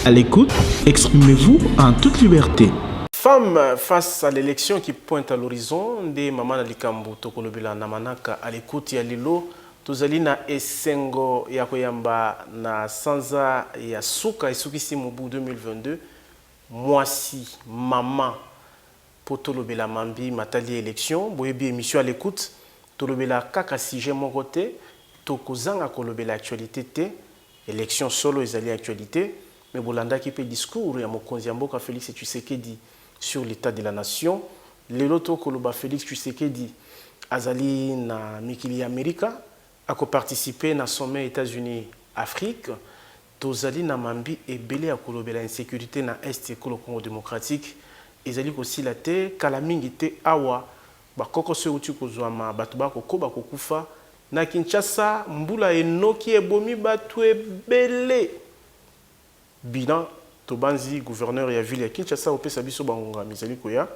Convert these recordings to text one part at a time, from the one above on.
À l'écoute, exprimez-vous en toute liberté. Femmes face à l'élection qui pointe à l'horizon, des mamans Likambo Tokolobela Namanaka à l'écoute ya lilo, tozali na esengo ya koyamba na sanza ya suka esukisi mubu 2022, moisi maman potolobela mambi matali élection, boyebi émission à l'écoute, tolobela kaka sujet mon côté, tokozanga kolobela actualité te, élection solo ezali actualité, mais bolanda qui peut discours ya mokonzi ya mboka Félix Tshisekedi sur l'état de la nation. Leloto koloba Félix Tshisekedi azali na mikili Amerika ako participer na sommet États-Unis Afrique. Tozali na mambi ebele akolobela insécurité na est ekolo Congo démocratique. Ezali aussi la te kala mingi te awa bakoko se uti kozwama bato bakoko bakokufa na Kinshasa mbula enoki ebomi bato ebele. Bilan Tobanzi, gouverneur ya ville ya Kinshasa opesa biso bangonga mizali koya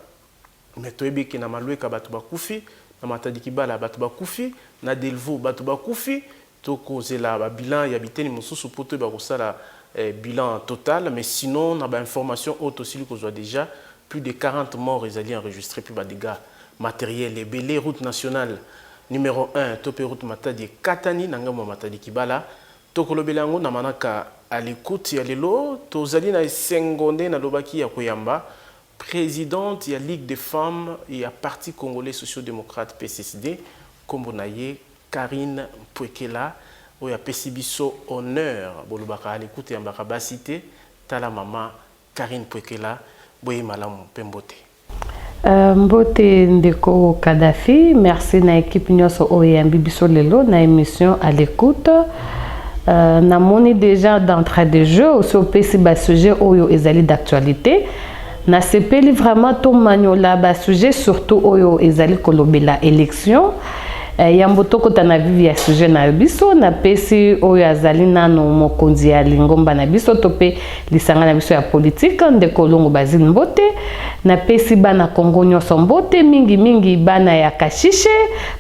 mais toyebi ke na malweka bato bakufi na matadi kibala bato bakufi na Delvaux bato bakufi tokozela ba bilan ya biteni mosusu poto ba kosala bilan total mais sinon na ba information auto sili kozwa déjà plus de 40 morts ezali enregistrés puis ba dégâts matériels et belé route nationale numéro 1 topé route Matadi Katani na ngambo Matadi Kibala tokolobela ngo na manaka à l'écoute ya lelo tozali na sengonde na lobaki ya koyamba présidente ya Ligue des femmes et parti congolais social-démocrate PCCD kombo na ye Karine Mpwekela oya pesibiso honneur bolobaka à l'écoute ya mbaka cité tala mama Karine Mpwekela boye malamu pembote. Mbote ndeko Kadhafi, merci na équipe nyonso oyambi biso lelo na émission à l'écoute. Namoni déjà d'entrée de jeu aussi au PC bas sujet oyo ezali d'actualité. Na sepeli vraiment to manyola bas sujet surtout oyo ezali kolobela élection. Yamboto kota na vivi ya sujet na biso na pesi oyo azali nano mokonzi ya lingomba na biso tope lisanga na biso ya politique ndeko longo bazili mbote na pesi bana Kongo nyonso mbote mingi bana ya Kashishe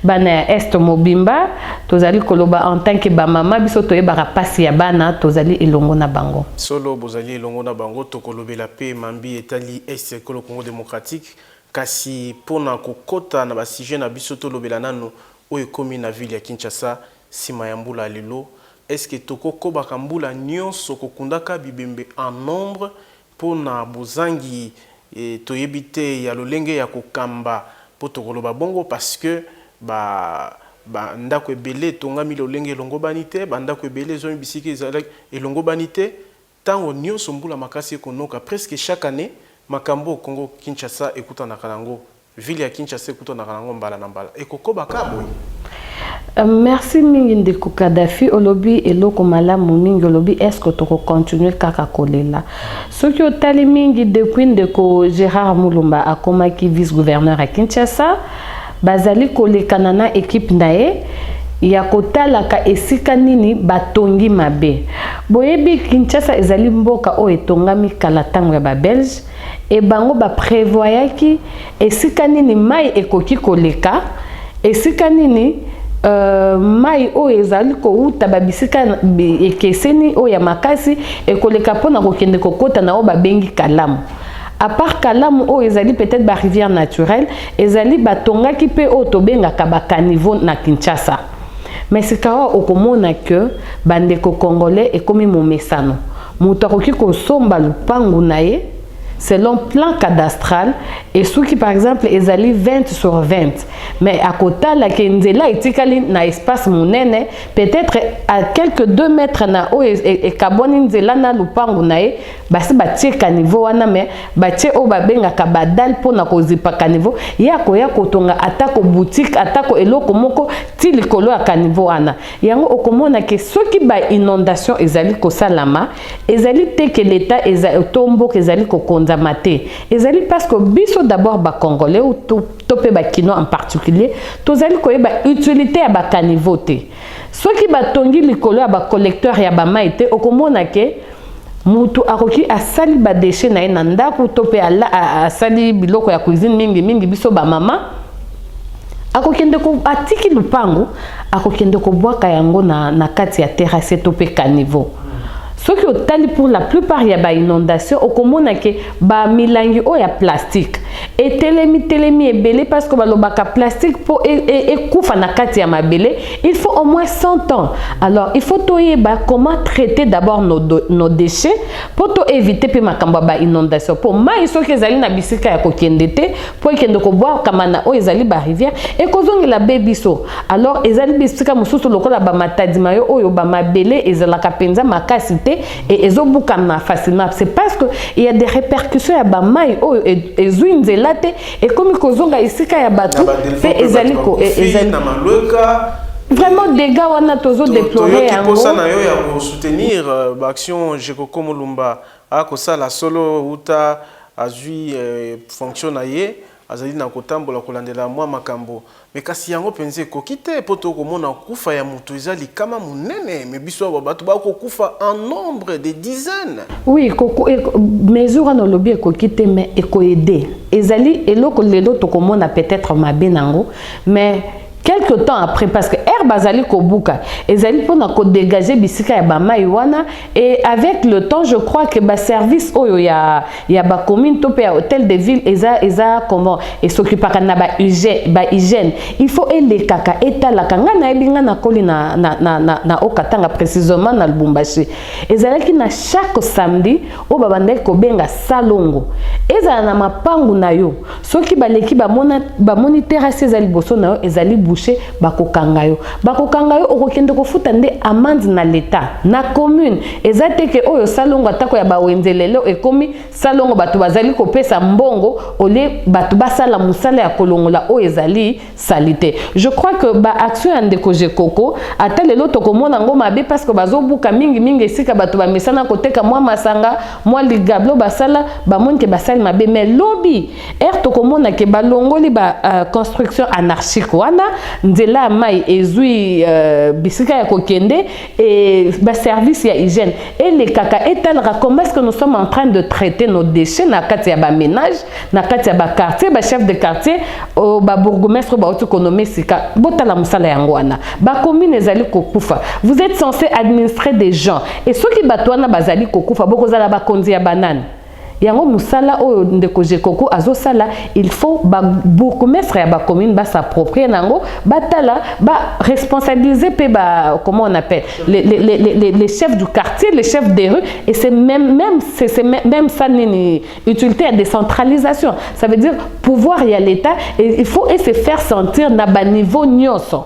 bana ya Est Mobimba tozali koloba en tant que ba mama biso toyebaka pasi ya bana tozali elongo na bango solo bozali elongo na bango tokolobela pe mambi etali Est ekolo Congo démocratique kasi pona kokota na ba sujet na biso tolobela nano oyo komi na ville ya Kinshasa sima ya mbula lelo est-ce que toko kobaka mbula nyonso kokundaka bibembe en nombre pona bozangi toyebite ya lolenge ya kokamba po tokoloba bongo parce que ba ndako ebele tongami lolenge elongo banite ba ndako ebele zomi bisiki ezalaki elongo banite tango nyonso mbula makasi ekonoka presque chaque année makambo Congo Kinshasa ekutana kanango ville ya Kinshasa ekutana kanango mbala na mbala ekokoba kaboy. Merci mingi ndeko Kadhafi olobi eloko malamu mingi olobi est-ce que toko continuer kaka kolela soki otali mingi depuis ndeko Gérard Mulumba akomaki vice-gouverneur à Kinshasa bazali kolekana na équipe nae ya kotalaka esika nini batongi mabe boyebi Kinshasa ezali mboka o etongami kala tango ya ba Belge e bango ba prévoyaki esika nini mai ekoki koleka esika nini mai o ezali ko uta babisika ekeseni o ya makasi ekoleka pona kokende kokota na o babengi Kalamu à part Kalamu o ezali peut-être ba rivière naturelle ezali batongaki pe o tobengaka ba caniveau na Kinshasa mais c'est quand okomona que bandeko congolais ekomi momesano mutu akoki kosomba lupangu na ye selon plan cadastral et ceux qui par exemple ezali 20 sur 20 mais à côté la kenzela etikali na espace monene peut-être à quelques 2 mètres na o et kaboni nzela na lupangu na ye basi batie caniveau wana mais batie o babenga kabadal pona kozipa caniveau yako tonga atako boutique atako eloko moko ti likolo ya caniveau wana yango okomona ke soki ba inondation ezali kosalama ezali te que l'état ezali tombo ezali kokonza maté ezali parce que biso d'abord ba congolais ou topé ba kino en particulier tozali koyeba utilité ya ba caniveau te soki batongi likolo ya ba collecteur ya ba mai te okomona ke mutu akoki asali ba déchet na ye na ndako topé asali biloko ya cuisine mingi biso ba mama akokende ko atiki lupangu akokende ko bwaka yango na kati ya terrasse topé caniveau Ce qui est pour la plupart, il y a des inondations. Au commun, il y a des milangi ou ya plastique. Et telemi est belé parce que le plastique pour et koufa na kati ya mabele, il faut au moins 100 ans. Alors, il faut comment traiter d'abord nos déchets pour éviter pe makamba ba inondation. Pour mai so ke zali na bisika ya kokendete pour kende ko boire kamana o ezali ba rivière et kozongi la bebiso. Alors, ezali bisika mususu lokola ba matadi mayo oyo ba mabele ezala kapenza makasite et ezobuka na facilement. C'est parce que il y a des répercussions ya ba mai oyo ezuinzela te et comme kozonga isika ya bato pe ezali ko ezali na malweka. Vraiment dégâts on a toujours déploré en gros. Pour soutenir l'action Jekoko Mulumba a kosa la solo uta azui fonctionnaye azali na kotambola kolandela mwa makambo mais kasi yango penze ko kite poto ko mona kufa ya mutu ezali kama munene mais biso ba bato ba ko kufa en nombre de dizaines. Oui koko mesure no lobby ko kite mais e ko aider ezali eloko lelo to ko mona peut-être mabe nango mais quelque temps après, parce que Bazali Kobuka, ezali pour dégager bisika ya bama iwana et avec le temps je crois que ba service oyo ya ba commune topé hôtel de ville eza comment et s'occuper na ba hygiène il faut ele kaka etala kanga na ebinga na koli na okatanga précisément na Lubumbashi ezali ki na chaque samedi o babande ko benga salongo ezala na mapangu na yo soki baleki ba moniteur ezali boso na yo ezali boucher bakokanga yo bakokangayo okokende kofuta nde amende na l'état na commune ezate ke oyo salongo atako ya bawenzelelo ekomi salongo batu bazali kopesa mbongo ole batu basala musala ya kolongola oyo ezali salite. Je crois que ba action ya ndeko Jekoko ata lelo tokomona ngo mabe parce que bazobuka mingi esika batu bamesana koteka mwa masanga mwa ligablo basala bamoni ke basali mabe mais lobby tokomona ke balongoli ba construction anarchique wana nzela mai ezui bisika ya kokende et ba service ya hygiène et les kaka etalaka comment est-ce que nous sommes en train de traiter nos déchets na kati ya ba ménage na kati ya ba quartier ba chef de quartier o ba bourgmestre ba autonomie sika botala musala yango wana ba commune ezali kokufa. Vous êtes censé administrer des gens et ceux qui batwana bazali kokufa bokozala ba konzi ya banane yango musala oyo ndeko Jekoko azosala il faut ba bourgmestre ya ba commune ba s'approprier nango batala ba responsabiliser pe ba comment on appelle les chefs du quartier les chefs des rues et c'est même ça une utilité de décentralisation ça veut dire pouvoir y a l'état et il faut se faire sentir na ba niveau nyoso.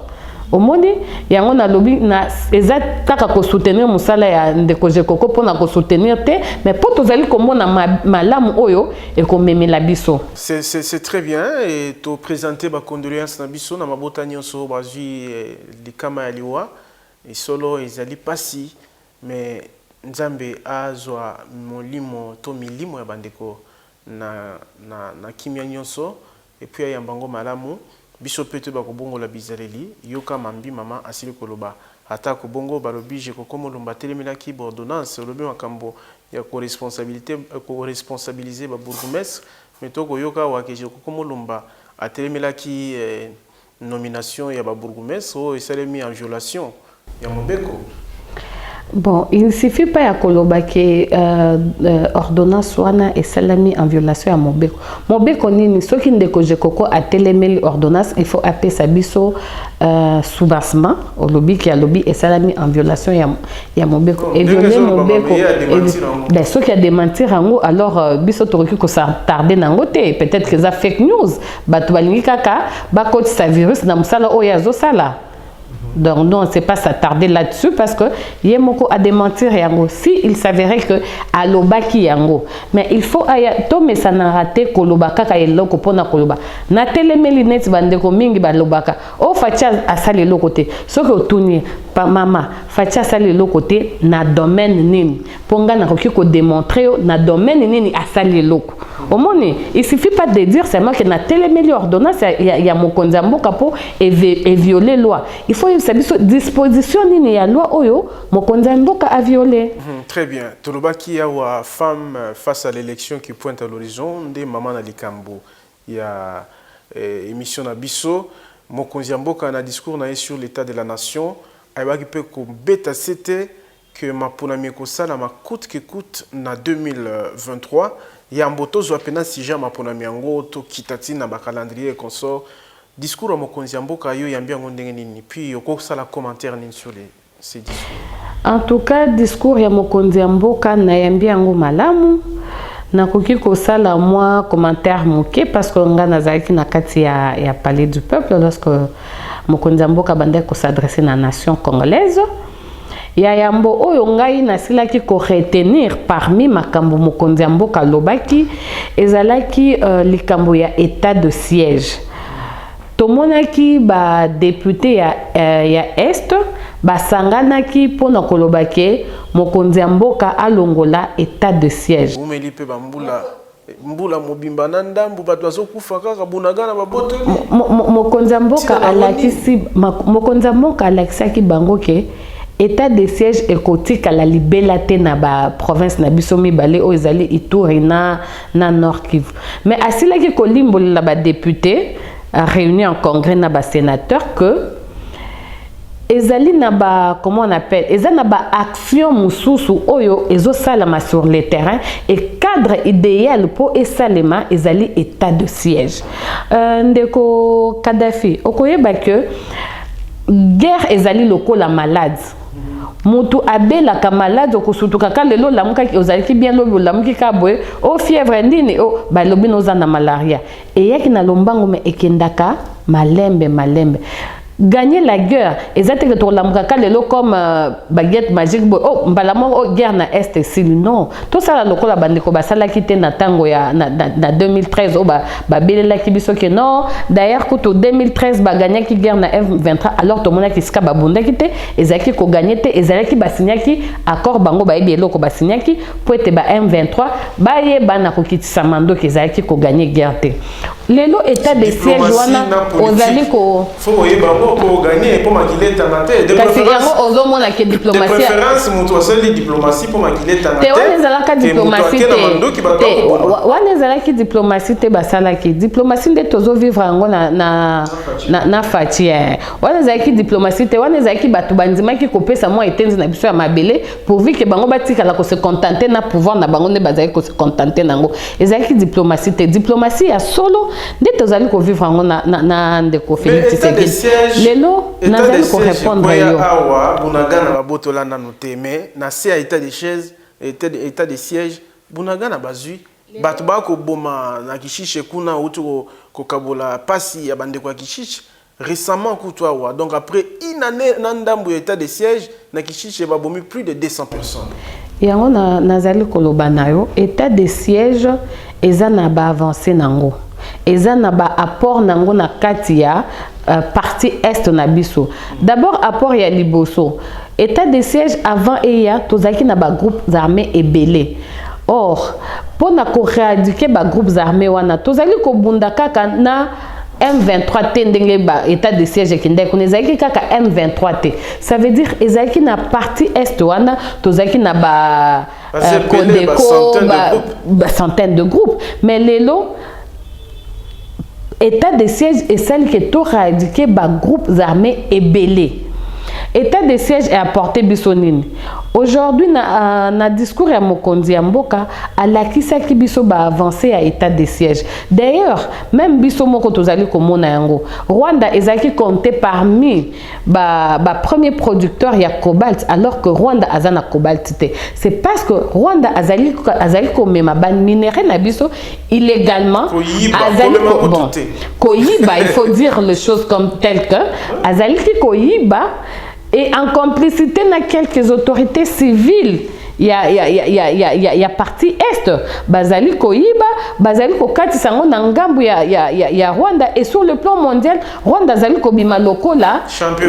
Au monde, il y a un lobby na exact kaka ko soutenir musala ya ndeko Jekoko pona ko soutenir te mais pour tous aller comme on a malamu oyo et comme meme la biso. C'est très bien et to présenter ba condoléances na biso na mabota nyonso bazui likama ya liwa et solo ezali pasi mais nzambe azwa molimo to milimo ya bandeko na kimia nyonso et puis ya mbango malamu biso pete ba kobongo la bizareli yoka mambi mama asili koloba ata kobongo balobi Jekoko Mulumba telemelaki ordonnance lobi makambo ya co-responsabiliser ba bourgmestre mais to koyoka wa ke Jekoko Mulumba atelemelaki nomination ya ba bourgmestre o esalemi en violation ya mobeko. Bon, il ne suffit pas à koloba que ordonnance wana et salami en violation à Mobeko. Mobeko nini soki ndeko Jekoko a télémeli ordonnance, il faut appeler sa biso soubassement au lobby qui a lobby et salami en violation ya Mobeko. Et violer Mobeko. Ben ceux qui a démentir ango alors biso toroki ko s'attarder nango te peut-être que ça fake news. Batu balingi kaka ba koti sa virus na musala oyazo sala. Donc non, on ne sait pas s'attarder là-dessus parce que Yemoko a démentir yango. Si il s'avérait que aloba ki yango, mais il faut to mais ça n'a raté kolobaka ka eloko pona koloba. Na telemeli net bandeko mingi ba lobaka. O facha asali lokote. Soki otuni pa mama, facha asali lokote na domaine nini. Ponga na koki ko démontrer na domaine nini asali loko. Au monde, il suffit pas de dire seulement que na telemeli ordonnance ya mokonza mboka po et violer loi. Il faut une disposition ni ya loi oyo mokonza mboka a violé. Très bien. Tolobaki ya wa femme face à l'élection qui pointe à l'horizon de maman na likambo. Il y a émission na biso mokonza mboka na discours na sur l'état de la nation. Ayaki pe ko beta c'était que maponami kosala ma coûte que coûte na 2023 ya mboto zo apena sija maponami yango to kitati na ba calendrier consort discours à mokonzi ya mboka yo yambi yango ndenge nini puis okosala commentaire nini sur ces discours. En tout cas discours ya mokonzi ya mboka na yambi yango malamu nakoki kosala moi commentaire moké parce que nga nazalaki na kati ya palais du peuple lorsque mokonzi ya mboka bandaki ko s'adresser na nation congolaise. Ya yambo oyo ngai nasilaki ko retenir parmi makambo mokonzi ya mboka lobaki ezalaki likambo ya état de siège. Tomonaki ba député ya Est ba sanganaki pona kolobake mokonzi ya mboka alongola état de siège. Umeli pe bambula mbula mobimba na ndambu bato bazokufa kaka bunagana baboto mokonzi ya mboka alakisi mokonzi ya mboka alakisaki bango ke état de siège écotique la libella te na ba province na biso mibale o ezali Ituri na Nord Kivu. Mais asilaki kolimbola ba député réunis en congrès na ba sénateur que ezali na ba comment on appelle ezali na ba action mususu oyo ezo salama sur le terrain et cadre idéal pour esalema ezali état de siège. Ndeko Kadhafi okoyeba que guerre ezali lokola malade. Mutu abela ka malade okusutuka ka lelo lamuka ozaliki bien lobi lamuki ka boye o fièvre ndini o ba lobi noza na malaria e yaki na lombango me ekendaka malembe gagner la guerre exactement que to lamuka ka lelo comme baguette magique boy oh mbalamo o guerre na est et non tout ça la lokola bandeko basala kité na tango ya na 2013 o ba belela kibiso ke non d'ailleurs kuto 2013 ba gagner ki guerre na F23 alors to mona ki ska ba bunda kité ezaki ko gagner te ezalaki ba signaki accord bango ba yebi eloko ba signaki pour être ba M23 ba ye bana ko kitisa mando ke ezalaki ko gagner guerre te lelo état de siège wana ozali ko faut yeba pour gagner pour maquiller ta naté de préférence mutu asali diplomatie pour maquiller ta naté te wana ezalaki diplomatie te basalaki diplomatie nde tozo vivre yango na faci wana ezalaki diplomatie te wana ezalaki bato bandimaki kopesa mwa etenzi na biso ya mabele pourvu ke bango batikala ko se contenter na pouvoir na bango nde bazali ko se contenter nango ezalaki diplomatie te diplomatie ya solo nde tozali ko vivre yango na ndeko Félix Tshisekedi lelo nazali ko répondre yo awa bunagana babotola nanu te mais na se état de chaise état de siège bunagana bazui bato bako boma na kishishe kuna utu ko kabola pasi ya bandeko ya kishishe récemment kutu awa donc après une année na ndambu état de siège na kishishe babomi plus de 200 personnes yango nazali koloba na yo état de siège eza na ba avancer nango eza na ba apport nango na kati ya partie est na biso d'abord apport ya liboso état de siège avant eya tozaki na ba groupes armés ebele or pona ko rééduquer ba groupes armés wana tozali ko bunda kaka na M23 te ndenge ba état de siège ekende konezaki kaka M23 te ça veut dire ezaki na partie est wana tozaki na ba Codeco ba centaine de groupes mais lelo état de siège est celle qui est éradiqué par groupes armés et belés. État de siège est apporté bisonine. Aujourd'hui, na discours ya mokonzi ya mboka, alakisa ki biso ba avancer à état de siège. D'ailleurs, même biso moko tozali komona yango. Rwanda ezaki compté parmi ba premier producteur ya cobalt alors que Rwanda azana cobalt te. C'est parce que Rwanda azali komema ban minerai na biso illégalement azali bon. Koyiba, il faut dire les choses comme telles que azali ki koyiba et en complicité na quelques autorités civiles il y a partie est bazali koyiba bazali kokati sango na ngambu ya Rwanda et sur le plan mondial Rwanda zali kobima lokola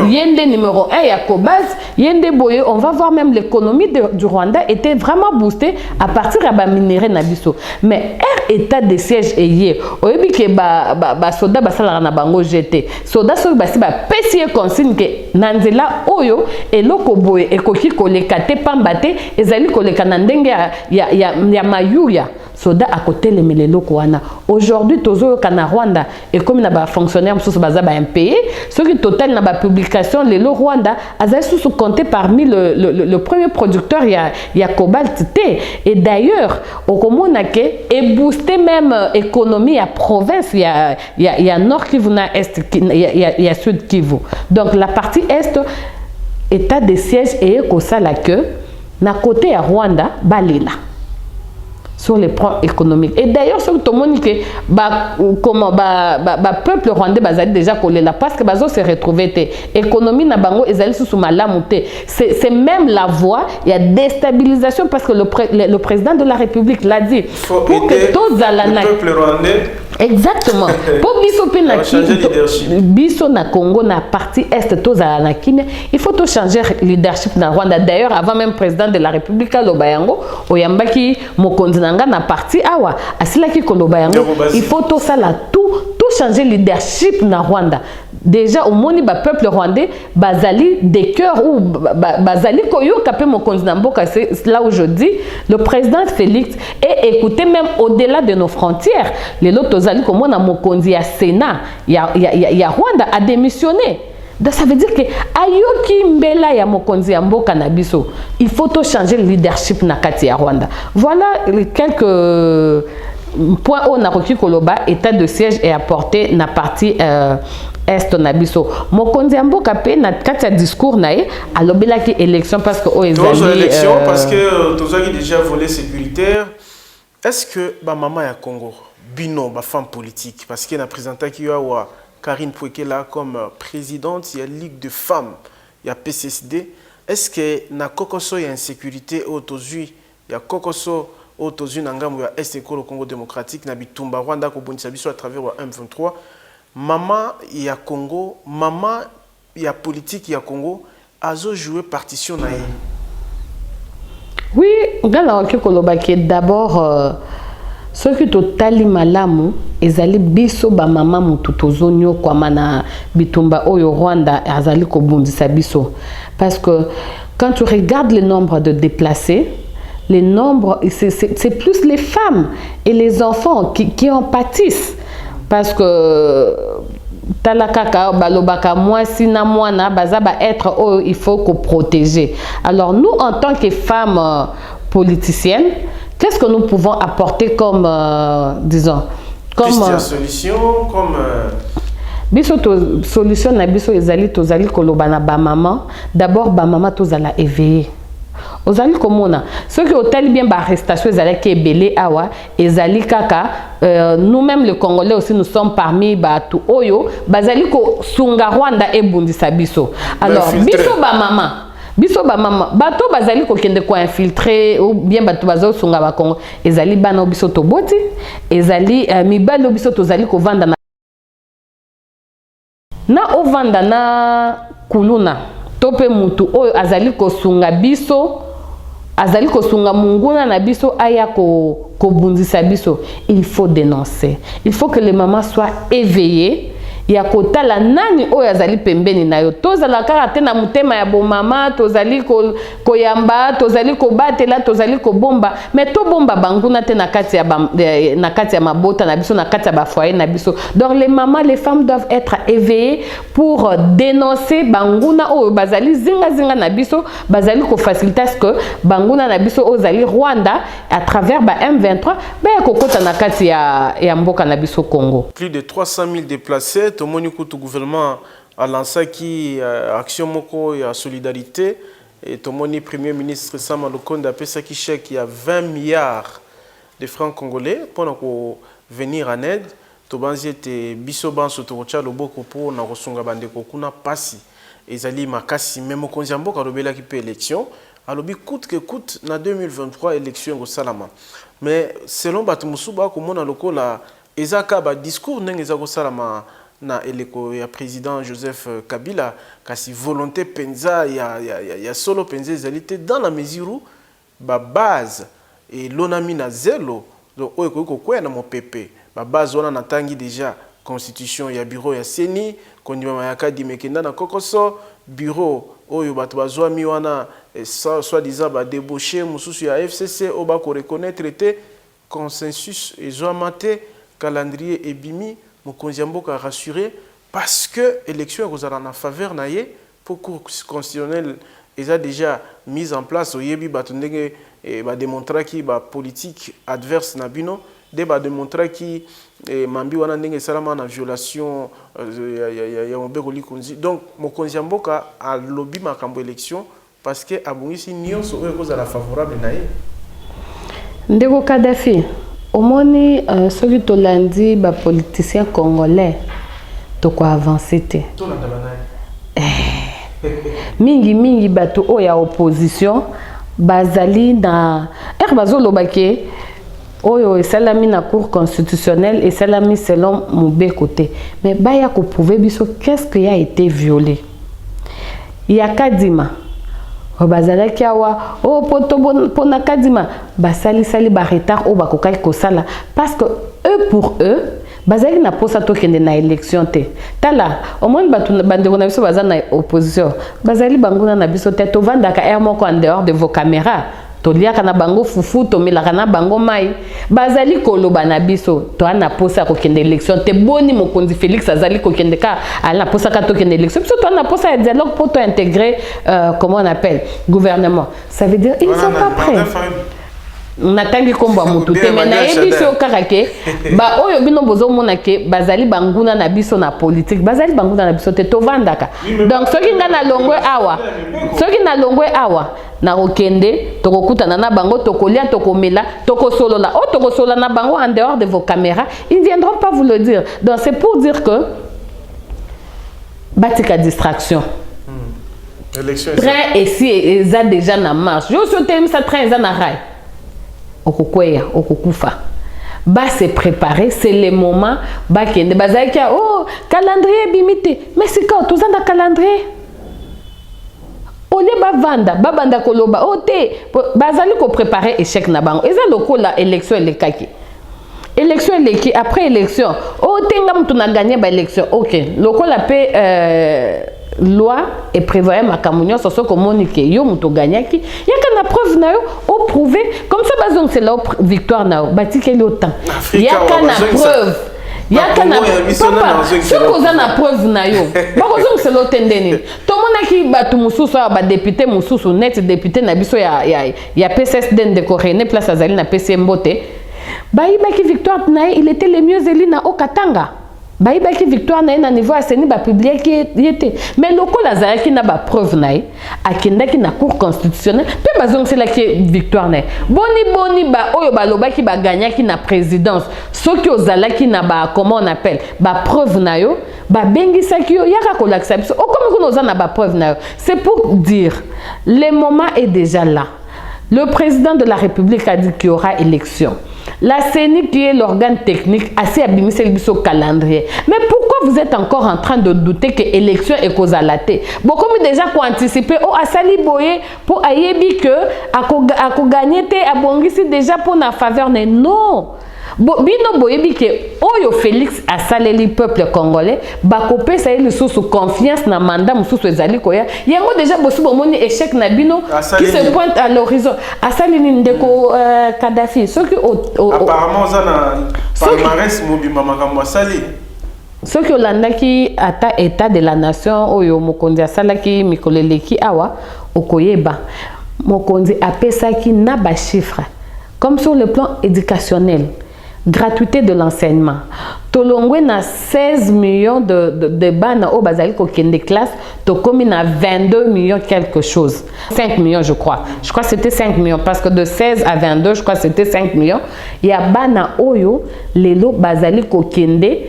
yende numéro 1 ya cobalt yende boye on va voir même l'économie du Rwanda était vraiment boostée à partir ya ba minerai na biso mais état de siège eye oyebi ke ba soda basala na bango jeté soda so basi ba pesi consigne ke nanzela oyo eloko boye ekoki koleka te pamba te ezali koleka na ndenge ya mayuya soda à côté les melelo kwana. Aujourd'hui tozo kana Rwanda et comme na ba fonctionnaire mususu baza ba impayé, ce qui total na ba publication lelo Rwanda azali sous compté parmi le premier producteur il y a cobalt T et d'ailleurs au komona ke et booster même économie à province il y a nord Kivu na est il y a sud Kivu. Donc la partie est état de siège et ko sala que na côté à Rwanda balela sur les plans économiques. Et d'ailleurs, sur tout le monde que peuple rwandais bazali déjà collé là parce que bazo se retrouver économie na bango ezali sous malamuté. C'est même la voie, il y a déstabilisation parce que le président de la République l'a dit. Pour que tous le peuple rwandais. Exactement. Pour biso na Congo na partie est tous à la Kine, il faut tout changer leadership na Rwanda. D'ailleurs, avant même président de la République Lobayango, oyambaki mokonzi nanga na partie awa, asilaki Kolobayango, il faut tout ça là tout changer leadership na Rwanda. Déjà au moni ba peuple rwandais bazali des cœurs ou bazali koyo kapé mokonzi na mboka, c'est là où je dis le président Félix et écoutez même au-delà de nos frontières, les lotos ali comme on a mokonzi ya Sénat, ya Rwanda a démissionné. Donc ça veut dire que ayoki mbela ya mokonzi ya mboka na biso, il faut tout changer le leadership na kati ya Rwanda. Voilà quelques points où nakoki koloba état de siège est apporté na partie est na biso. Mokonzi ya mboka pe na kati ya discours na ye alobelaki élection parce que élection parce que tozaki déjà volet sécuritaire. Est-ce que ba maman ya Congo bino ba femme politique parce que na présenté ki wa Karine Pouekela comme présidente il y a ligue de femmes il y a PCSD. Est-ce que na kokoso ya insécurité autozui il y a kokoso autozui na ngambo ya est au Congo démocratique na bitumba Rwanda ko bondisa biso à travers wa M23 maman ya Congo maman ya politique ya Congo azo jouer partition na ye. Oui, ngala ko koloba ke d'abord ce qui totali malamu ezali biso ba mama mutu tozonyo kwa mana bitumba oyo Rwanda azali ko bondisa biso parce que quand tu regardes le nombre de déplacés, les nombres c'est plus les femmes et les enfants qui en pâtissent parce que talakaka balobaka moi sina mwana bazaba être oh, il faut qu'on protéger. Alors nous en tant que femmes politiciennes, qu'est-ce que nous pouvons apporter comme disons comme solution comme biso to solution na biso ezali tozali koloba na ba maman d'abord ba maman tozala éveillé. Ozali komona ceux qui hôtel bien ba arrestation ezali ki ebele awa ezali kaka nous-mêmes les Congolais aussi nous sommes parmi ba tout oyo bazali ko sunga Rwanda ebundisa biso. Alors biso ba mama bato bazali ko kende ko infiltrer ou bien bato bazo sunga ba Congo ezali bana biso to boti ezali mibalo biso tozali ko vanda na ovanda na kuluna tope mutu oyo azali ko sunga biso azali ko sunga munguna na biso aya ko bundisa biso. Il faut dénoncer, il faut que les mamans soient éveillées ya kotala nani oyo azali pembeni na yo tozala kaka te na mutema ya bo mama tozali koyamba tozali kobatela tozali kobomba mais to bomba banguna te na kati ya mabota na biso na kati ya ba foyer na biso. Donc les mamans les femmes doivent être éveillées pour dénoncer banguna oyo bazali zinga na biso bazali ko faciliter ce que banguna na biso ozali Rwanda à travers ba M23 ba kokota na kati ya mboka na biso Congo. Plus de 300 000 déplacés. Tout le gouvernement a lancé qui action moko ya solidarité et tout le premier ministre Sama Lukonde a fait qui chèque il y a 20 milliards de francs congolais pour venir en aide. Tout banzi était bisoban sotocha le boko pour na rosunga bande kokuna pasi ezali makasi même konzi mboka robela qui peut élection alobi coûte que coûte na 2023 élection au Salama. Mais selon Batumusuba komona lokola ezaka ba discours n'engeza ko Salama na eleko ya président Joseph Kabila kasi volonté penza ya solo penza ezalité dans la mesure où ba base et l'onami na zelo donc oyo ko kwena na mopepe ba base wana natangi déjà constitution ya bureau ya Seni kondima ya kadi mekenda na kokoso bureau oyo bato bazwa mi wana soit disant ba débaucher mususu ya FCC o ba ko reconnaître te consensus et Joamate calendrier et bimi mokonzi mboka rassuré parce que élection est en faveur naie pour cour constitutionnel ils a déjà mis en place au yebi batundenge et ba démontrer qui ba politique adverse na bino de ba démontrer qui mambi wana ndenge salama na violation ya mobeko likunzi donc mokonzi mboka a lobby makambo élection parce que abungisi nyonso oyo kozala favorable naie ndeko Kadhafi omoni soki tolandi ba politicien congolais to ko avancer te mingi bato o ya opposition bazali na bazoloba ke oyo esalami na cour constitutionnelle et salami selon mon côté mais baya ko prouver biso qu'est-ce qui a été violé ya kadima bazala kiawa o poto pona kadima basali ba retard o bakokai kosala parce que eux pour eux bazali na posa to kende na élection te tala au moins bande na biso bazana na opposition bazali banguna na biso te to vandaka air moko en dehors de vos caméras to liaka na bango fufu to milaka na bango mai bazali koloba na biso to ana posa ko kende élection te boni mokonzi Félix azali ko kende ka ala posa ka to kende élection biso to ana posa ya dialogue pour to intégrer comment on appelle gouvernement ça veut dire ils sont pas prêts natangi kombo mutu te mais na ebiso karake ba oyo bino bozo mona ke bazali banguna na biso na politique bazali banguna na biso te to vandaka donc soki nga na longwe awa na okende tokokutana na bango tokolia tokomela tokosolola o tokosolola na bango en dehors de vos caméras ils ne viendront pas vous le dire donc c'est pour dire que batika distraction train ici eza déjà na marche je souhaite ça train eza na rail okukweya okukufa ba se préparer c'est le moment ba kende bazaki oh calendrier bimité mais c'est quand tous na calendrier ole ba vanda ba banda koloba ote bazali ko préparer échec na bango eza lokola élection elekaki élection eleki après élection ote nga mtu na gagner ba élection OK lokola pe loi et prévoyait ma camunio sur ce que monique yo muto gagnaki yaka na preuve na yo o prouver comme ça bazong c'est la victoire na bati quel autant yaka na preuve yaka na papa ce qu'on a preuve na yo bazong c'est l'otendeni to monaki batu mususu ba député mususu net député na biso ya PCS den de Corée place azali na PCM Mbote baibaki victoire na il était le mieux élu na Okatanga baibaki victoire na niveau à seni ba publier qui était mais loko lazaraki na ba preuve na akendaki na cour constitutionnelle pe bazong c'est la qui victoire na boni ba oyo ba lobaki ba gagnaki na présidence soki ozalaki na ba comment on appelle ba preuve na yo ba bengisaki yo yaka ko laksa biso o comme ko noza na ba preuve na yo c'est pour dire le moment est déjà là le président de la République a dit qu'il y aura élection. La CENI qui est l'organe technique assez abîmé c'est le calendrier. Mais pourquoi vous êtes encore en train de douter que l'élection est causalité? Bon, comme déjà qu'on anticiper, oh, Asali Boye, pour Ayebi que, à gagner, à Bongisi déjà pour la faveur, non. Bino boyebi ke oyo Félix a saleli peuple congolais bakopé ça le sous confiance na mandat mususu ezali koya yango déjà bosu bomoni échec na bino qui se pointe à l'horizon asalini ndeko Kadhafi soki apparemment ça na palmarès mobima makambo asali soki olandaki ata état de la nation oyo mokonzi asalaki mikoleleki awa okoyeba mokonzi apesaki na ba chiffres comme sur le plan éducationnel. Gratuité de l'enseignement. Tolongwe na 16 millions de bana au bazali ko kende classe, to komi na 22 millions quelque chose. 5 millions je crois. Je crois que c'était 5 millions parce que de 16 à 22, je crois que c'était 5 millions. Il y a bana oyo lelo bazali ko kende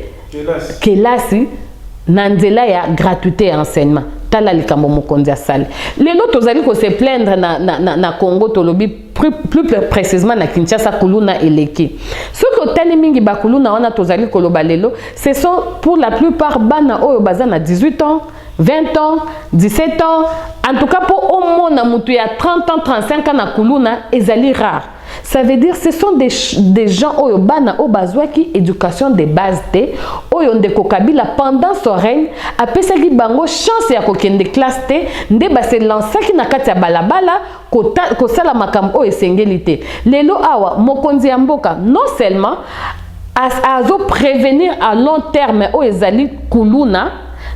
kelasi nanzela ya gratuité et enseignement. Tala likambo mokonzi asali. Lelo tozali ko se plaindre na Congo tolobi plus précisément na Kinshasa kuluna eleki. Ce que tali mingi ba kuluna wana tozali koloba lelo, ce sont pour la plupart bana oyo bazana 18 ans, 20 ans, 17 ans, en tout cas pour au moins na mutu ya 30 ans, 35 ans na kuluna ezali rare. Ça veut dire ce sont des gens oyo bana o bazwaki éducation de base te oyo ndeko Kabila pendant son règne apesaki bango chance ya kokende classe te nde base lancaki na kati ya balabala kosala makambo oyo esengeli te. Lelo awa mokonzi ya mboka non seulement azo prévenir à long terme oyo ezali kuluna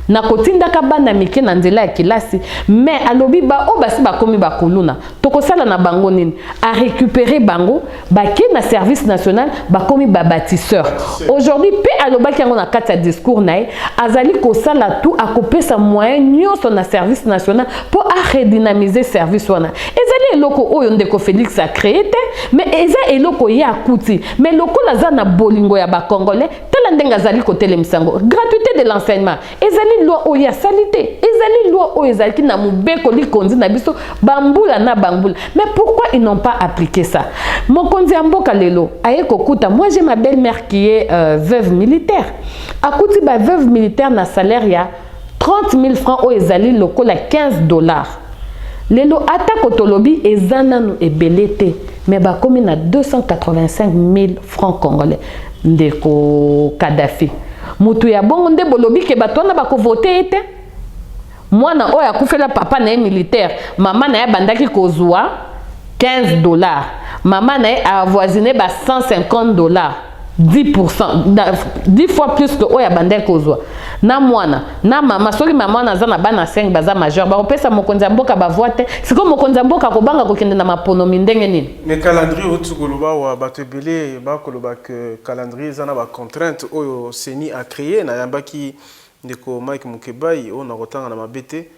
na kotindaka bana mike na nzela ya kilasi, mais alobi ba o basi bakomi bakuluna tokosala na bango nini a récupérer bango baki na service national bakomi bâtisseur. Aujourd'hui pe alobaki yango na kati ya discours nae azali kosala tout akopesa moyen nyonso na service national pour a redynamiser service wana. Ezali eloko oyo ndeko Félix a créé te, mais eza eloko ya kuti, mais lokola za na bolingo ya ba congolais tela ndenga zali kotele misango gratuité de l'enseignement ezali loi oya salité ezali loi oya ezali na mubeko likondi na biso bambula na bambula. Mais pourquoi ils n'ont pas appliqué ça? Mokonzi ya mboka lelo aye kokuta, moi j'ai ma belle-mère qui est veuve militaire, akuti ba veuve militaire na salaire ya 30 000 francs oyo ezali lokola 15 dollars. Lelo ata kotolobi ezana no ebelete, mais bakomi na 285 000 francs congolais ndeko Kadhafi. Mutu ya bongo nde bolobi ke batona bako voter ete mwana oyo akufela papa na militaire, mama na ya bandaki kozwa 15 dollars, mama na ya avoisiné ba 150 dollars, 10 fois plus que oyo bandaki kozwa na mwana na mama. Soki mama na za na bana 5 baza majeur ba opesa mokonzi ya mboka ba vote siko mokonzi ya mboka kobanga kokende na maponomi ndenge nini. Mais calendrier otukoloba wa batebele ba koloba que calendrier za na ba contrainte oyo Seni a créé na yambaki ndeko Mike Mukebai on a kotanga na mabete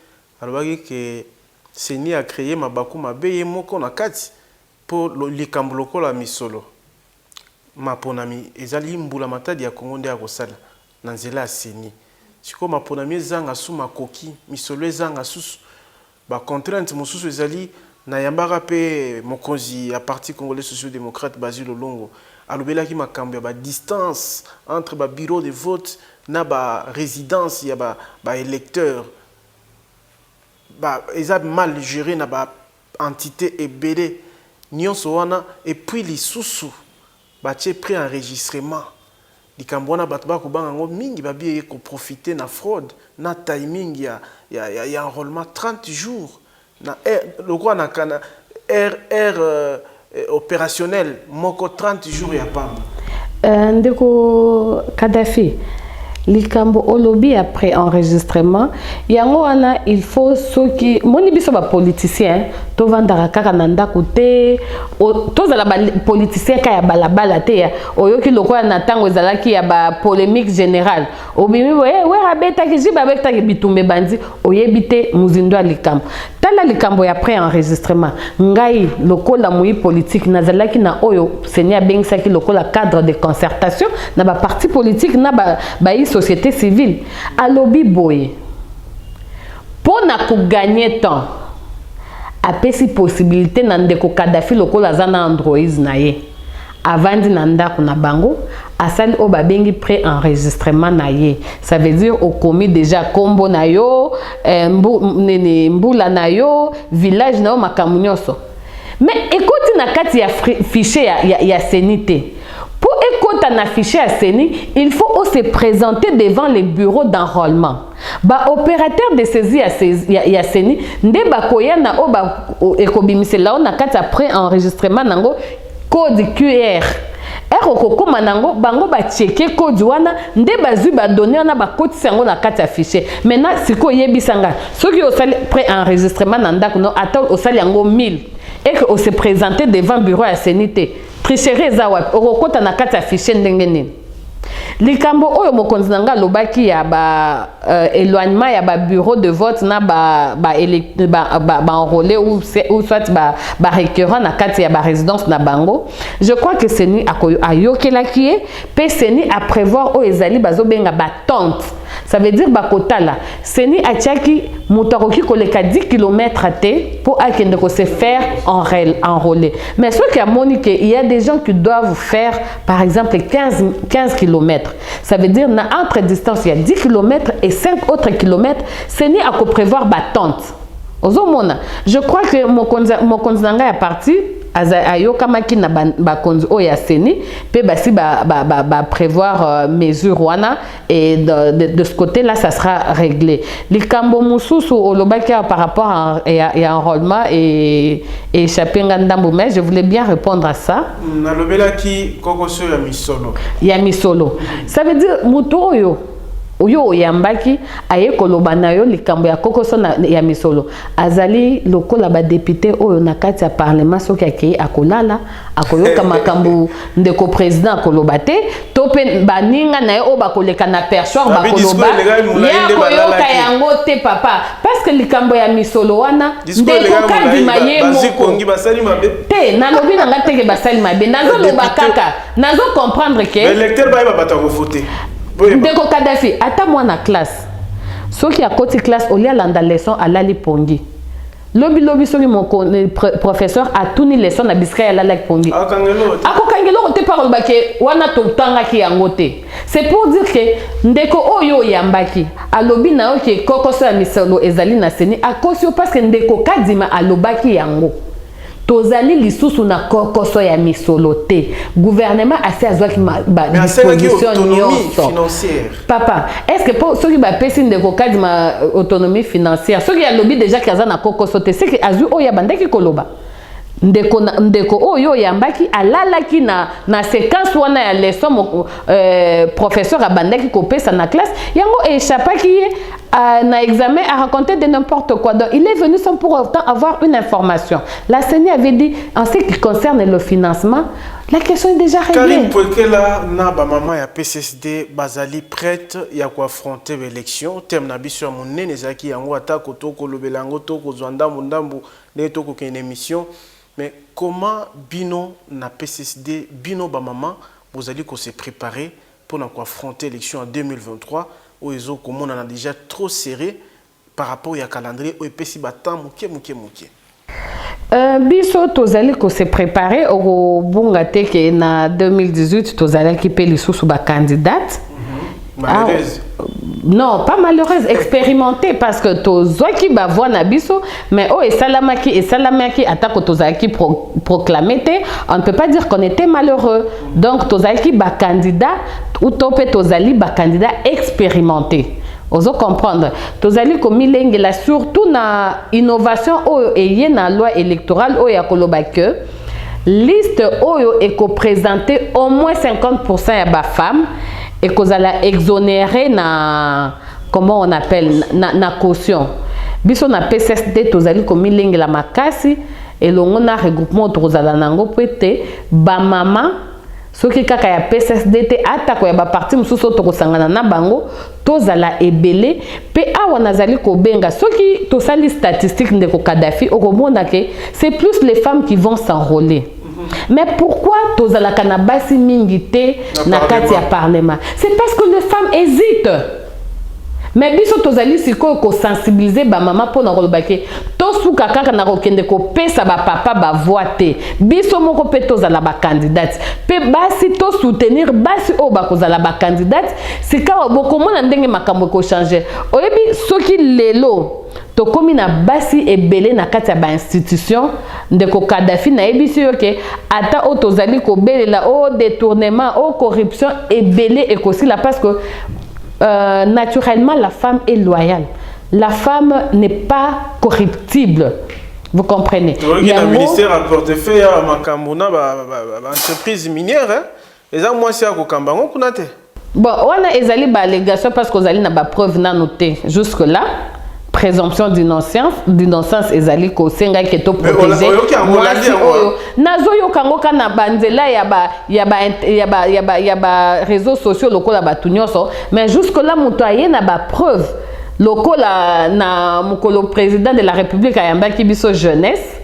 alobaki que Seni a créé mabaku mabeye moko na kati pour likambo lokola misolo maponami ezali mbula matadi ya Kongo nde ya kosala na nzela ya Seni. Siko maponami ezanga su makoki misolo ezanga susu ba contrainte mosusu ezali na yambaka pe mokonzi ya parti congolais socio-démocrate Basil Olongo alobelaki makambo ya ba distance entre ba bureau de vote na ba résidence ya ba électeur ba eza mal géré na ba entité ebele nyonso wana, et puis lisusu batie pré-enregistrement likambo wana bato bakobanga ngo mingi babi ko profiter na fraude na timing ya enrôlement 30 jours na lokwa na kana opérationnel moko 30 jours ya pamba. Ndeko Kadhafi likambo olobi après enregistrement yango wana il faut soki moni biso ba politicien to vandaka kaka na ndako te to zala ba politicien ka ya balabala te ya oyoki lokola na tango ezalaki ya ba polémique générale obimi we rabeta ki jiba bekta ki bitumbe bandi oyebite muzindo likambo tala likambo ya après enregistrement ngai lokola moyi politique nazalaki na oyo senia bengsaki lokola cadre de concertation na ba parti politique na ba société civile alobi boye pour na ko gagner temps apesi possibilité na ndeko Kadhafi lokola zana android na ye avandi na ndako na bango asali o babengi pré-enregistrement na ye, ça veut dire au commis déjà kombo na yo mbula na yo village na yo makamu nyonso. Mais écoute na kati ya fichier ya Seni te. Pour écouter na fichier à Seni, il faut se présenter devant les bureaux d'enrôlement. Ba opérateur de saisie à Seni, nde ba koyana o ba ekobimisela o na kati après enregistrement nango code QR. Okokoma nango bango ba checker code wana nde bazui ba donner na ba code sango na kati ya fichier. Maintenant siko yebisanga soki osali pré-enregistrement na ndako no ata osali yango 1000 et que on se présenter devant bureau à Seni te. Tricherie za wapi okokota na kati ya fichier ndenge nini likambo oyo mokonzi nanga lobaki ya ba éloignement ya ba bureau de vote na ba enrôlé ou soit ba récurrent na kati ya ba résidence na bango. Je crois que Seni ayokelaki pe Seni a prévoir o ezali bazobenga ba tente. Ça veut dire bakotala Seni atiaki moutaroki koleka 10 km pour akende ko se faire enrôler. Mais ce qui a monique, il y a des gens qui doivent faire par exemple 15 km. Ça veut dire na entre distance il y a 10 km et 5 autres kilomètres, Seni a prévoir ba tente. Je crois que mon konzanga est parti ayokamaki na bakonzi oyo ya seni pe basi prévoir mesure wana et de ce côté là ça sera réglé. Likambo mususu olobaki par rapport à enrôlement et échappé ngandambo, mais je voulais bien répondre à ça. Nalobelaki kokoso ya misolo. Ya misolo. Ça veut dire muto oyo oyambaki aye koloba na yo likambo ya kokoso ya misolo azali lokola ba député oyo na kati ya parlement soki akei akolala akoyoka makambo ndeko président akoloba te to pe baninga na yo o bakoleka na perchoir bakoloba ya koyoka yango te papa parce que likambo ya misolo wana ndeko kadima ye moko te nalobi nanga teke basali mabe nazoloba kaka nazo comprendre que l'électeur ba bata ko voter ndeko Kadhafi ata mwana classe soki akoti classe olia landa leçon alali pongi lobi soki mon professeur a tuni leçon na biska ya lala pongi akokangelo te parole bake wana to tanga ki yango te. C'est pour dire que ndeko oyo yambaki alobi na yo ke kokoso ya misolo ezali na seni akosio parce que ndeko kadima alobaki yango tozali lisusu na kokoso ya misolo te. Gouvernement assez azwaki ba disposition financière. Papa, est-ce que pour ceux qui ba pesi ndeko kadima autonomie financière, ceux qui a lobby déjà kaza na kokoso te, c'est que azu oya bandaki koloba. Ndeko oyo yambaki alalaki na séquence wana ya leçon professeur abandaki kopesa na classe yango échappaki na examen à raconter de n'importe quoi. Donc il est venu sans pour autant avoir une information. La CENI avait dit en ce qui concerne le financement, la question est déjà réglée. Karim Poekela na ba maman ya PCSD bazali prête ya ko affronter l'élection terme na biso ya monene zaki yango atako to ko lobelango to ko zwanda mundambu ne to ko ken émission. Mais comment bino na PCSD, bino ba maman, vous allez se préparer pour affronter l'élection en 2023 où ils ont comme on a déjà trop serré par rapport au calendrier où PCSD battant mouké. Biso tozali ko se préparer au bongate que na 2018 tozali ki pe lisusu ba candidate. Malheureuse. Non, pas malheureuse, expérimentée parce que tozoki ba voix na biso, mais oh et salamaki atako tozaki proclamé, on ne peut pas dire qu'on était malheureux. Donc tozaki ba candidat ou topé tozali ba candidat expérimenté. Ozo comprendre. Tozali ko milengela surtout na innovation oyo eye na loi électorale oyo ya koloba que liste oyo eko présenter au moins 50% ya ba femmes et qu'on a exonéré na comment on appelle na caution biso na PCSD tozali komi lengi la makasi et longo na regroupement tozala nango pete ba mama soki kaka ya PCSD te atako ya ba parti mususu tokosangana na bango tozala ebele pe awa nazali ko benga soki tosali statistique ndeko Kadhafi okomona ke c'est plus les femmes qui vont s'enrôler. Mais pourquoi tozala kanabasi mingité na kati ya parlement? C'est parce que les femmes hésitent. Mais biso tozali siko ko sensibiliser ba maman pour na kolobake to suka kaka na kokende ko pesa ba papa ba voter biso moko pe tozala ba candidate pe basi to soutenir basi o ba kozala ba candidate sika bokomona ndenge makambo ko changer oyebi soki lelo to komi na basi ebele na kati ya ba institution ndeko Kadhafi na ebisi yoke ata o tozali ko belela o détournement o corruption ebele ekosila parce que naturellement la femme est loyale. La femme n'est pas corruptible. Vous comprenez? Il y a un ministère à portefeuille à Makambona, entreprise minière. Et ça, moi, c'est à Kokambango qu'on a été. Bon, on a des allégations parce qu'on a des preuves non notées jusque-là. Présomption d'innocence ezali ko senga keto protéger mwasi oyo nazo yokango kana banzela ya ba réseaux sociaux lokola batunyoso mais jusque là muto aye na ba preuve lokola na mukolo président de la République ayambaki biso jeunesse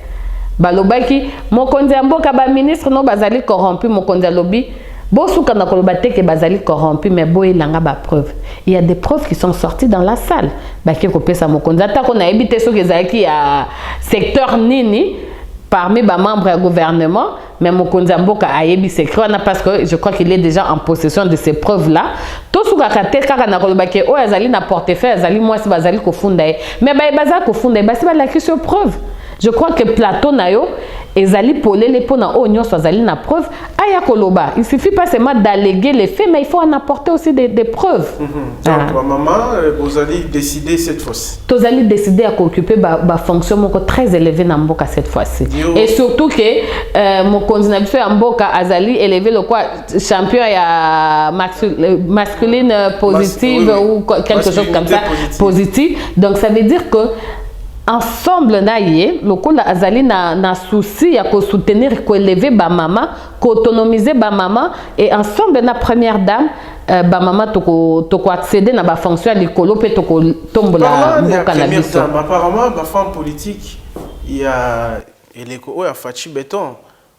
balobaki mokonzi mboka ba ministre no bazali corrompu mokonzi lobi bosuka na koloba te ke bazali corrompu mais boye langa ba preuve. Il y a des preuves qui sont sorties dans la salle. Ba ke ko pesa mokonzi ata ko na ebité so ke zaki ya secteur nini parmi ba membres du gouvernement mais mokonzi mboka ayebi secret na parce que je crois qu'il est déjà en possession de ces preuves là. To suka ka te kaka na koloba ke o azali na portefeuille azali moi si bazali ko funda mais ba bazali ko funda ba si ba la question preuve. Je crois que plateau nayo ezali polele pona onyo azali na preuve aya koloba. Il suffit pas seulement d'alléguer les faits, mais il faut en apporter aussi des preuves. Donc maman, vous allez décider cette fois-ci. Vous allez décider à occuper ba fonction très élevée na mboka cette fois-ci. Et surtout que mon candidat à mboka azali élevé le quoi champion ya masculine positive ou quelque chose comme ça positif. Donc ça veut dire que ensemble naie lokola azali na souci ya ko soutenir ko élever ba maman ko autonomiser ba maman et ensemble na première dame ba maman toko accéder na ba fonction à l'écolo pe toko tombola mboka na biso. Apparemment ba femme politique il y a eleko ya Fachi Béton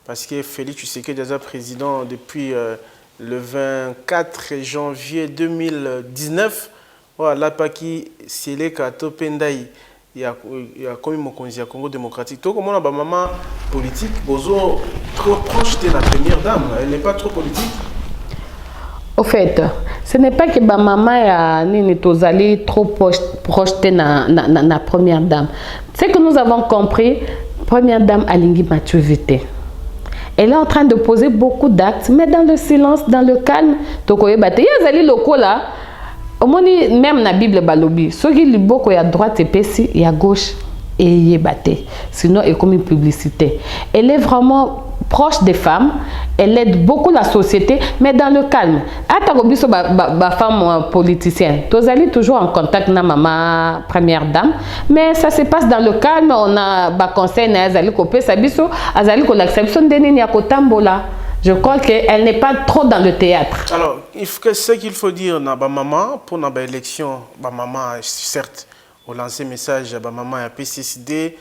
parce que Félix Tshisekedi est déjà président depuis le 24 janvier 2019 voilà paki Seleka Topendai il y a comme mokonzi ya Congo démocratique. Tout comme on a ba maman politique, bozo trop proche de la première dame, elle n'est pas trop politique. Au fait, ce n'est pas que ba maman ya nini tozali trop proche de na première dame. C'est que nous avons compris, première dame alingi maturité. Elle est en train de poser beaucoup d'actes, mais dans le silence, dans le calme. Tokoye bate yazali lokola. Même na Bible balobi, ceux qui liboko ya droite et pessi, ya gauche et yebate. Sinon, elle est comme une publicité. Elle est vraiment proche des femmes, elle aide beaucoup la société, mais dans le calme. Atagobiso ba femme politicienne. Tozali toujours en contact na maman première dame, mais ça se passe dans le calme. On a ba conseil na azali ko pesa biso, azali ko l'acception de nini ya kotambola. Je crois qu'elle n'est pas trop dans le théâtre. Alors, ce qu'il faut dire, na ba maman pour na ba élection, ba maman certes, on lance un message à ba maman à PCCD,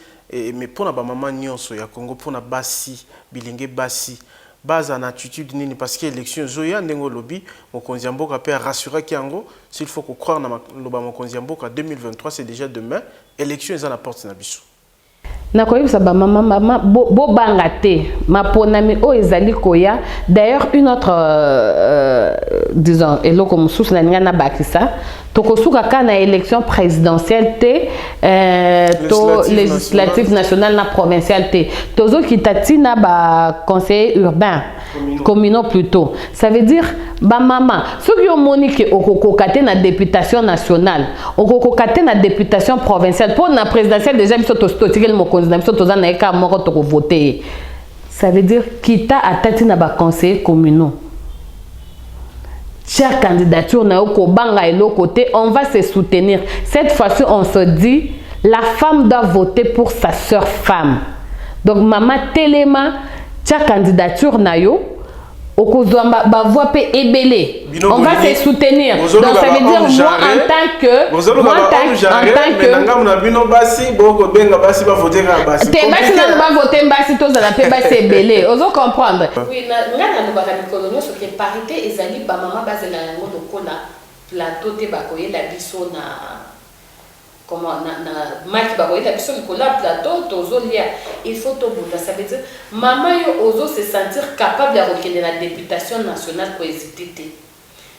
mais pour na ba maman nyonso ya Congo pour na basi, bilingue basi, base en attitude nini parce que l'élection zoya ndengo lobby, mon konziamboka peut rassurer kiango, s'il faut qu'on croire na loba mon konziamboka 2023 c'est déjà demain, élection est à la porte na biso. Nakoyebisa ba maman bo bangate maponami o ezali koya. D'ailleurs une autre disons eloko mususu na ngana bakisa tokosuka kana élection présidentielle to législative nationale na provinciale te tozo kitatina ba conseiller urbain communaux plutôt. Ça veut dire ba maman ceux qui ont monique okokokate na députation nationale okokokate na députation provinciale pour na présidentielle déjà biso tostotikeli mokonzi na biso toza na eka moko toko voter. Ça veut dire kita atati na ba conseillers communaux. Chaque candidature na oko banga et l'autre côté, on va se soutenir. Cette fois-ci, on se dit, la femme doit voter pour sa sœur femme. Donc, maman Téléma, chaque candidature na yo, oko ba voix pe ébélé. On va se soutenir. Donc, ça veut dire moi en tant que ozo comprendre. Oui, ngana no baka mikolo so ke parité ezali ba mama bazela yango lokola plateau te bakoye la biso na comment na maki bakoye la biso lokola plateau tozolia il faut to bunda ça veut dire maman yo ozo se sentir capable de requérir la députation nationale pour hésiter.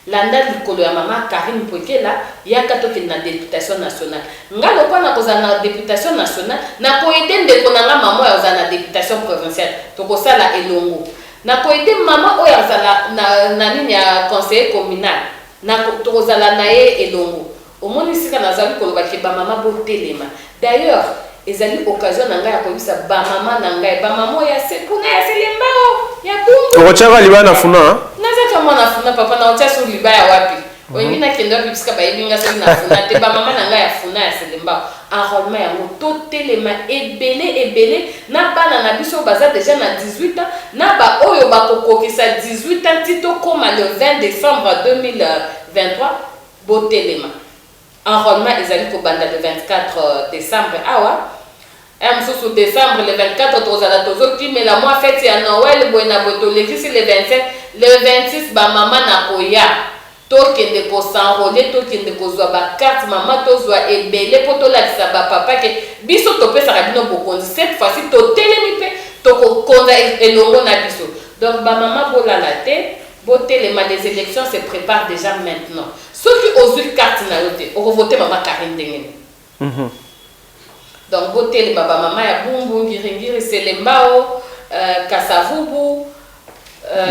Landa likolo ya mama Karine Pokela yaka to na députation nationale ngalo kwa na koza na députation nationale na ko ete ndeko na maman ya za na députation provinciale to ko sala elongo na ko ete maman o ya za na nini ya conseiller communal na to ko sala na ye elongo omoni sika na zali ko ba ke ba mama botelema. D'ailleurs ezali occasion na ngai ya koyisa ba mama na ngai ba mama ya sekuna ya selembao ya kungu okochaka libana funa naza kama na funa papa na ocha sur libaya wapi wengine kendo bibisika ba yebinga sali na funa te ba mama na ngai ya funa ya selembao enrôlement ya moto telema ebele na bana na biso baza déjà na 18 ans na ba oyo ba kokokisa 18 ans tito koma le 20 décembre 2023 botelema. Enrôlement ezali ko banda le 24 décembre awa sous décembre le 24 tozala tozoki mais la mois fête ya Noël boina boto le 27 le 26 ba mama na koya tokende ko s'enrôler tokende ko zwa ba carte mama tozwa ebele poto la ba papa ke biso topesa rabino bokonzi cette fois-ci totelemi pe toko konza elongo na biso. Donc ba mama bolala te botelema des élections se préparent déjà maintenant. Ceux qui osent carte na yote, on voter maman Karine Dengene. donc botelema bamama ya bumbu ngiringiri selembao kasavubu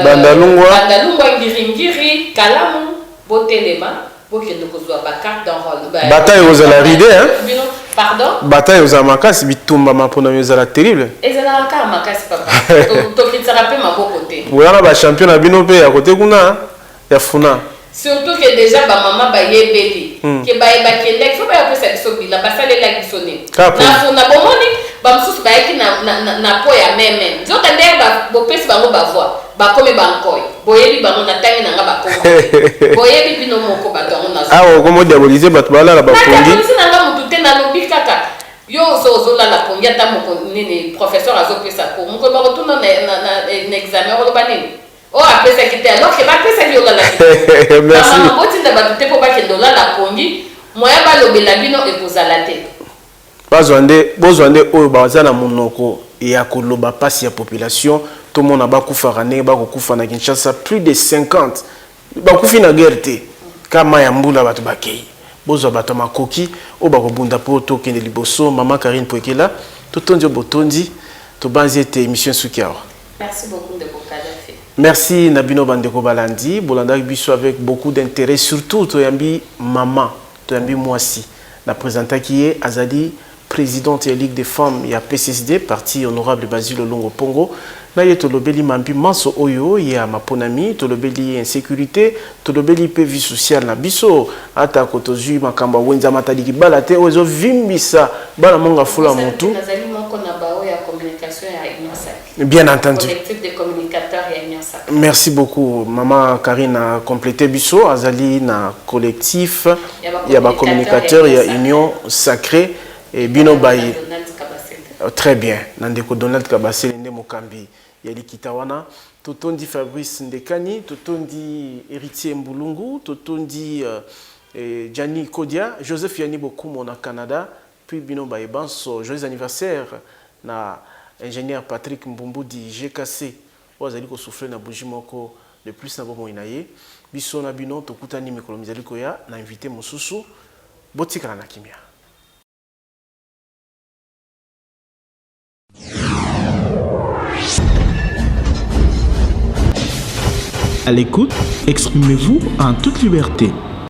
bandalungwa ngiringiri kalamu botelema bokende kozwa bakarte d'enrôle bataille ozala ride pardon bataille ozala makasi bitumba mapona ezala terrible ezala kaka makasi papa tokitsaka mpe maboko te oyana bachampion na bino mpe ya kote kuna ya funa surtout que déjà bamama bayebeli ke bayebakendeki fo bayapesa biso bila basalelaki biso nini na bomoni bamosusu bayaki na po ya meme nzoka ndenge bopesi bango bavoi bakomi bankoy boyebi bango na ntangi nanga bakoma boyebi bino moko bato yango awa okomodiabolize bato balala bapongi nanga motu te nalobi kaka yo ozolala pongi ata moko nini professeur azopesa ko moko bakotuna na examen oloba nini oh apesaki te alors ke bapesaki olalaki mama botinda bato te mpo bakende olala pongi moya balobela bino ekozala te bozwa nde oyo baza na monoko ya koloba pasi ya population tomona bakufaka ndenge bakokufa na Kinshasa plus de 50 bakufi na guerre te kama ya mbula bato bakei bozwa bato makoki oyo bakobunda mpo tokende liboso mama Karine Poekela totondi oyo botondi tobanzi ete émission suki awa. Merci beaucoup de Kadhafi. Merci Nabino Bandeko Balandi bolanda biso avec beaucoup d'intérêt surtout toyambi maman toyambi mwasi na présenta qui est Azali présidente de la Ligue des femmes ya PCSD parti honorable Basile Longo Pongo na ye tolobeli mambi manso oyo ya maponami tolobeli insécurité tolobeli pe vie sociale na biso ata kotozui makamba wenza matali kibala te ozo vimbisa bana monga fula mutu nazali moko na bao ya communication ya Inyasak. Bien entendu. Collectif des communicateurs ya Inyasak. Merci beaucoup maman Karine a complété biso azali na collectif ya ba communicateur ya Union Sacrée et bino bayi. Très bien. Nandeko Donald Kabasele nde mokambi ya likitawana totondi Fabrice Ndekani totondi Héritier Mbulungu totondi Gianni Kodia Joseph Yani Bokumo na Canada puis bino bayi banso joyeux anniversaire na ingénieur Patrick Mbumbu di GKC wazali ko souffler na bougie moko le plus na bomo inaye biso na bino tokutani mikolo mizali koya na invité mosusu botikala na kimia. À l'écoute, exprimez-vous en toute liberté.